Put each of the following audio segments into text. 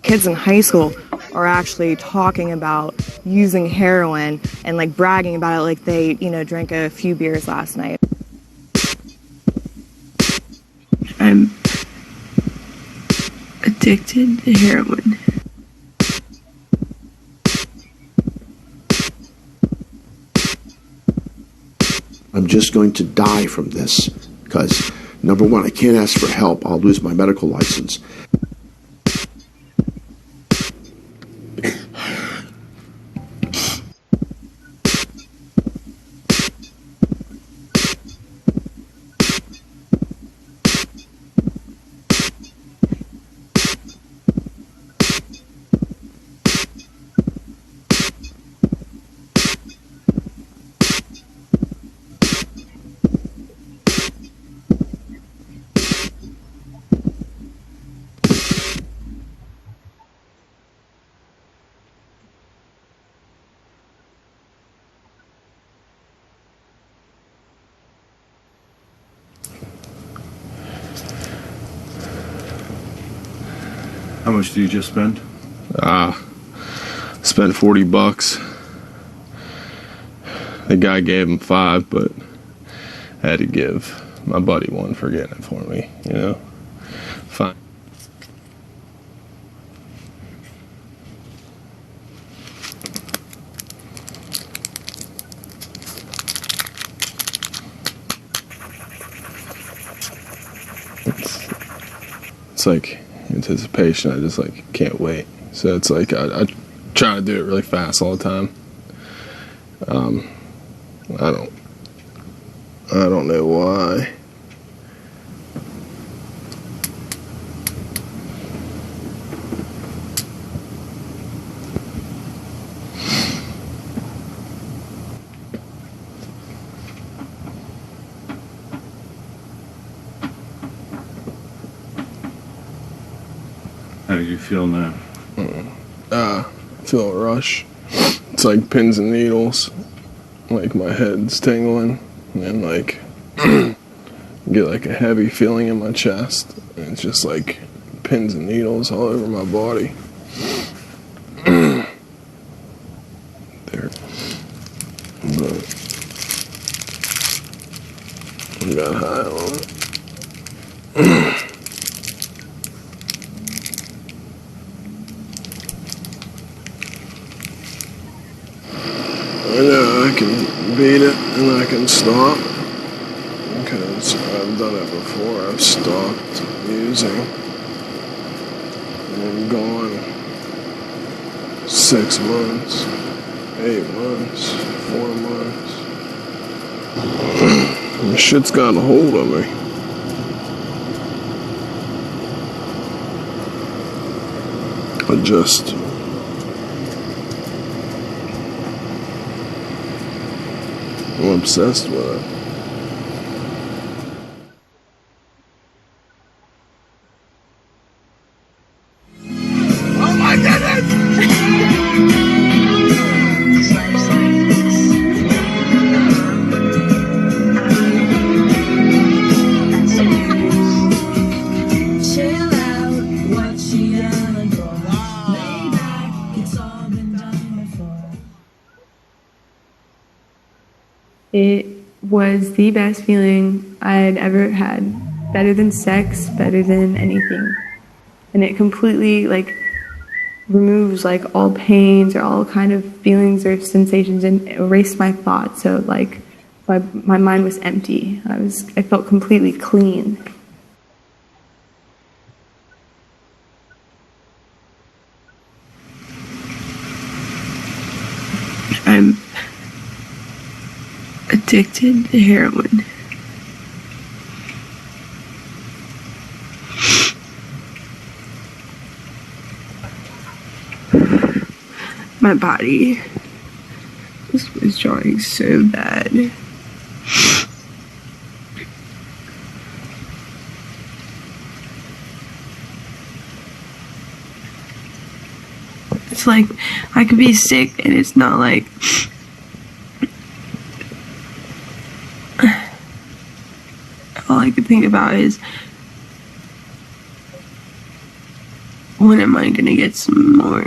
kids in high school are actually talking about using heroin and like bragging about it like they, you know, drank a few beers last night. I'm addicted to heroin. I'm just going to die from this because, number one, I can't ask for help. I'll lose my medical license. How much did you just spend? Spent $40. The guy gave him $5, but I had to give my buddy one for getting it for me, you know? Fine. It's like anticipation. I just like can't wait. So it's like I try to do it really fast all the time. I don't know why. How do you feel now? I feel a rush. It's like pins and needles. Like my head's tingling and like get like a heavy feeling in my chest. And it's just like pins and needles all over my body. There. But I got high on it. I know I can beat it and I can stop because I've done it before. I've stopped using and gone 6 months, 8 months, 4 months. The shit's got a hold of me. I'm obsessed with it. Oh my goodness! Chill out, what you yelling for? Lay back, it's all been done before. It was the best feeling I had ever had. Better than sex, better than anything. And it completely like removes like all pains or all kind of feelings or sensations and erased my thoughts. So like my mind was empty. I felt completely clean. I'm addicted to heroin. My body was withdrawing so bad. It's like I could be sick and it's not like all I could think about is when am I gonna get some more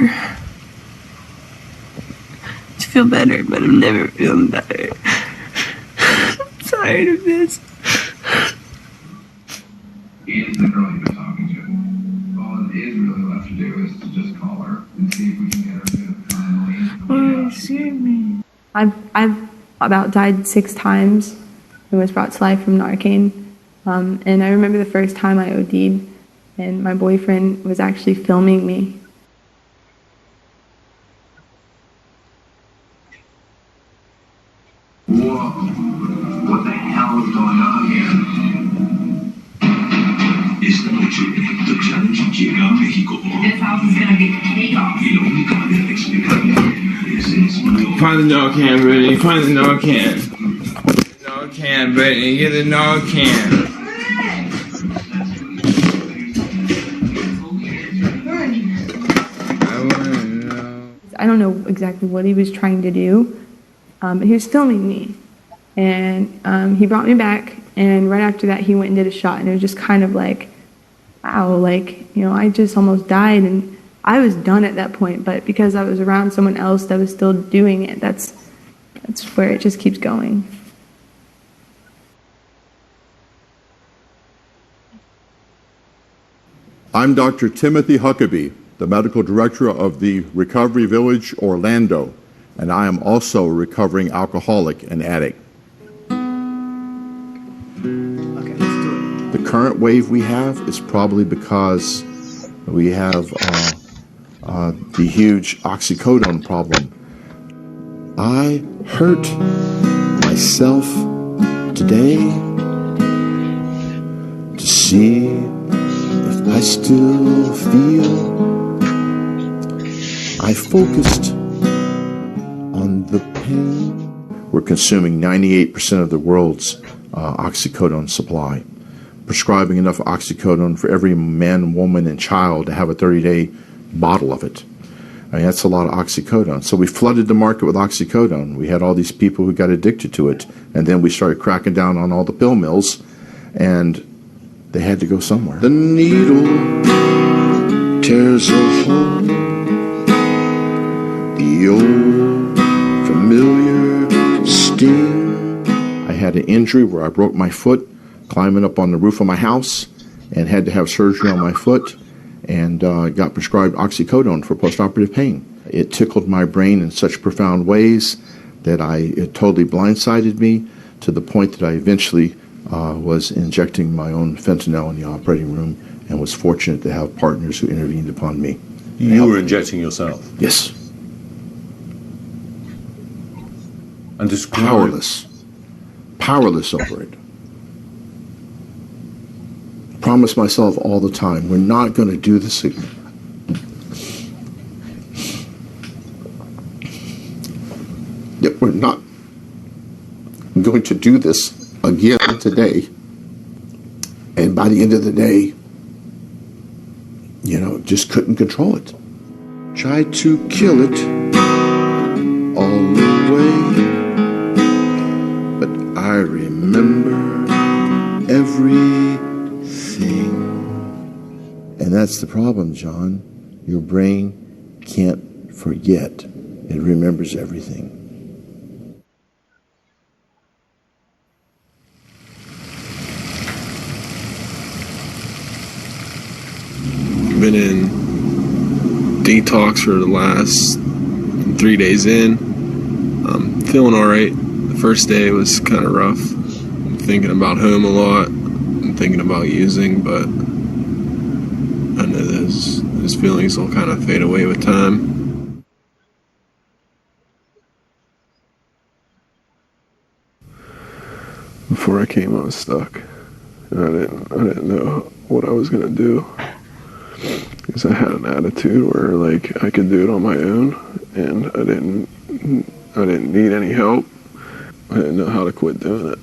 to feel better? But I'm never feeling better. I'm tired of this. Ian's the girl you've been talking to. All it is really left to do is to just call her and see if we can get her to finally. See me. I've about died 6 times and was brought to life from Narcan. And I remember the first time I OD'd, and my boyfriend was actually filming me. Whoa. What the hell is going on here? Esta noche, The Challenge llega a México. This house is gonna be chaos. Y la única manera de explicarlo es en Find the Narcan, Brittany. Find the Narcan. Narcan, Brittany. Get the Narcan. I don't know exactly what he was trying to do, but he was filming me. And he brought me back, and right after that he went and did a shot, and it was just kind of like, wow, like, you know, I just almost died, and I was done at that point, but because I was around someone else that was still doing it, that's where it just keeps going. I'm Dr. Timothy Huckabee, the medical director of the Recovery Village Orlando, and I am also a recovering alcoholic and addict. Okay, let's do it. The current wave we have is probably because we have the huge oxycodone problem. I hurt myself today to see if I still feel. I focused on the pain. We're consuming 98% of the world's oxycodone supply, prescribing enough oxycodone for every man, woman, and child to have a 30-day bottle of it. I mean, that's a lot of oxycodone. So we flooded the market with oxycodone. We had all these people who got addicted to it, and then we started cracking down on all the pill mills, and they had to go somewhere. The needle tears a hole, the old familiar sting. I had an injury where I broke my foot climbing up on the roof of my house and had to have surgery on my foot, and got prescribed oxycodone for postoperative pain. It tickled my brain in such profound ways that it totally blindsided me to the point that I eventually was injecting my own fentanyl in the operating room, and was fortunate to have partners who intervened upon me. You were injecting yourself? Yes. And just Powerless over it. Promise myself all the time, we're not going to do this again. Yet we're not going to do this again today. And by the end of the day, just couldn't control it. Tried to kill it all the way, but I remember everything. And that's the problem, John. Your brain can't forget. It remembers everything. Been in detox for the last 3 days in. I'm feeling all right. The first day was kind of rough. I'm thinking about home a lot. I'm thinking about using, but I know those feelings will kind of fade away with time. Before I came, I was stuck, and I didn't know what I was gonna do, because I had an attitude where like I could do it on my own, and I didn't need any help. I didn't know how to quit doing it,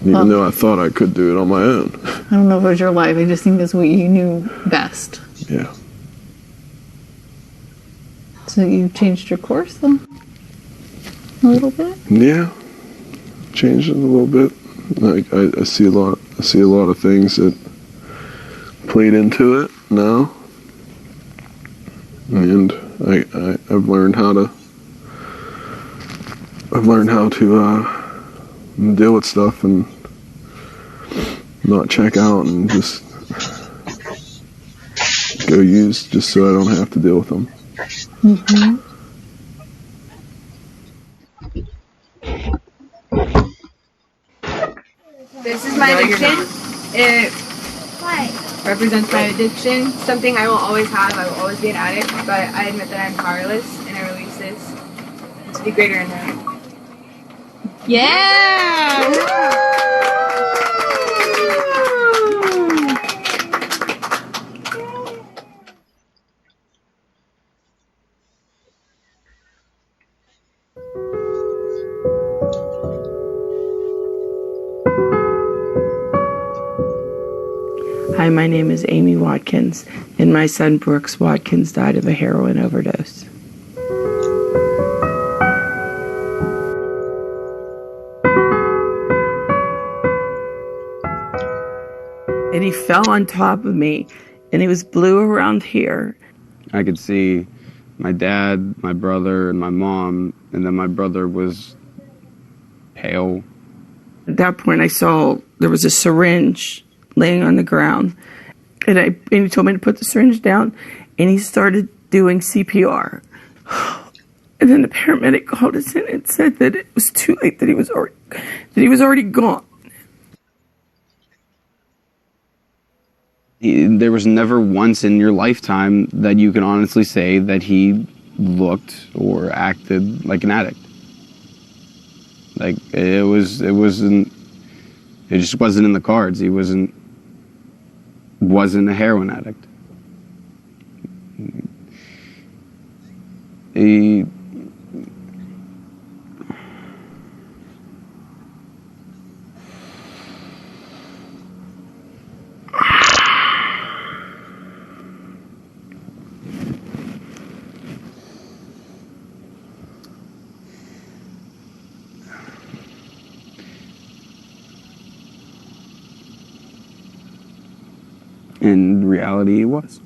even though I thought I could do it on my own. I don't know if it was your life. I just think that's what you knew best. Yeah. So you changed your course, though? A little bit? Yeah. Changed it a little bit. Like I see a lot of things that played into it now. and I've learned how to deal with stuff and not check out and just go use just so I don't have to deal with them. Mm-hmm. This is my addiction. It represents my addiction. Something I will always have. I will always be an addict, but I admit that I'm powerless, and I release this to be greater in them. Yeah! Hi, my name is Amy Watkins, and my son Brooks Watkins died of a heroin overdose. And he fell on top of me, and he was blue around here. I could see my dad, my brother, and my mom, and then my brother was pale. At that point, I saw there was a syringe laying on the ground, and he told me to put the syringe down, and he started doing CPR. And then the paramedic called us in and said that it was too late, that he was already gone. There was never once in your lifetime that you can honestly say that he looked or acted like an addict. Like, it just wasn't in the cards. He wasn't a heroin addict. He in reality, it was.